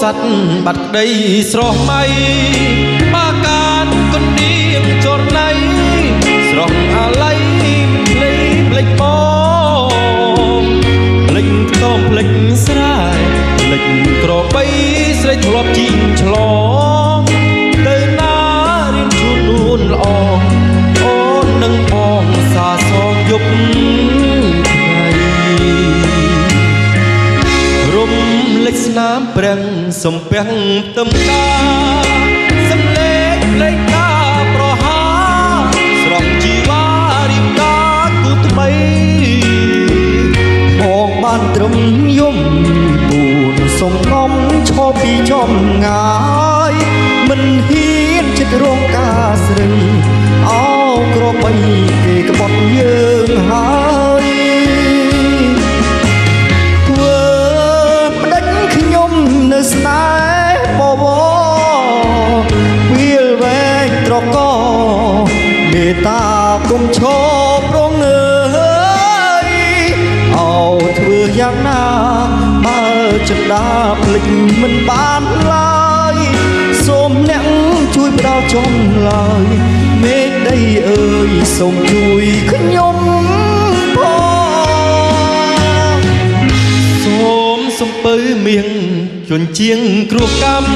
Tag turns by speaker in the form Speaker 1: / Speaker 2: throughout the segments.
Speaker 1: สัตว์บัดដីស្រស់មៃបាកានគុនឌៀងចរណៃស្រស់អាឡៃភ្លេចភ្លេចបងភ្លេចខ្ទមភ្លេចស្រែភ្លេចក្របីស្រីធ្លាប់ជីងឆ្លងទៅណារៀនជួននួនល្អអូននឹងបងសាសងយប់រំលេចស្នាមប្រាំងសំពះទឹមតាសំលេងភ្លេងតាប្រហាស្រស់ជីវ៉ារៀបការគូថ្មីបងបានត្រឹមយំពូនសំងំឈរពីចំងាយមិនហ៊ានចិត្តរងការស្រីអោក្របីគេក្បត់យើងហើយនៅស្នេហ៍បវវាលវែងត្រកមេត្តាគុំឈប់រងអើយអោធ្វើយ៉ាងណាបើចិន្តាភ្លេចមិនបានឡើយសូមអ្នកជួយផ្ដល់ចំឡើយមេដីអើយសូមជួយខ្ញុំផងសូមសំពៅមៀងជន់ជាងគ្រោះកម្ម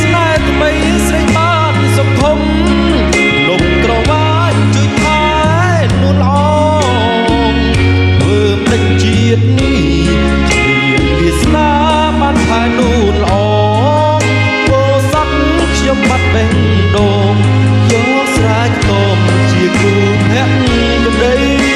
Speaker 1: ស្នេហ៍ថ្មីស្រីបានសុខុមលំក្រវាយជួយថែនួនល្អធ្វើមិនដេញជាតិនេះគ្មានវាសនាបានថែនួនល្អពោស័ព្ទខ្ញុំបាត់បេះដូងយកស្រែកតមជាគូភក្តិក្ដី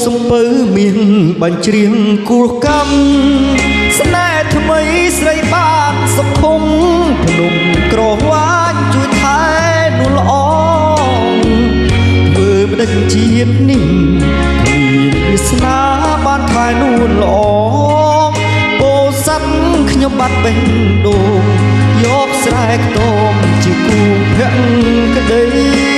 Speaker 1: សំពៅមានបញ្ច្រៀងគួរកម្មស្នេហ៍ថ្មីស្រីបានសុខុមភ្នំក្រវាញជួយថែនួនល្អធ្វើមិនដេញជាតិនេះគ្មានវាសនាបានថែនួនល្អពោស័ព្ទខ្ញុំបាត់បេះដូងយកស្រែកតមជាគូភក្តិក្ដី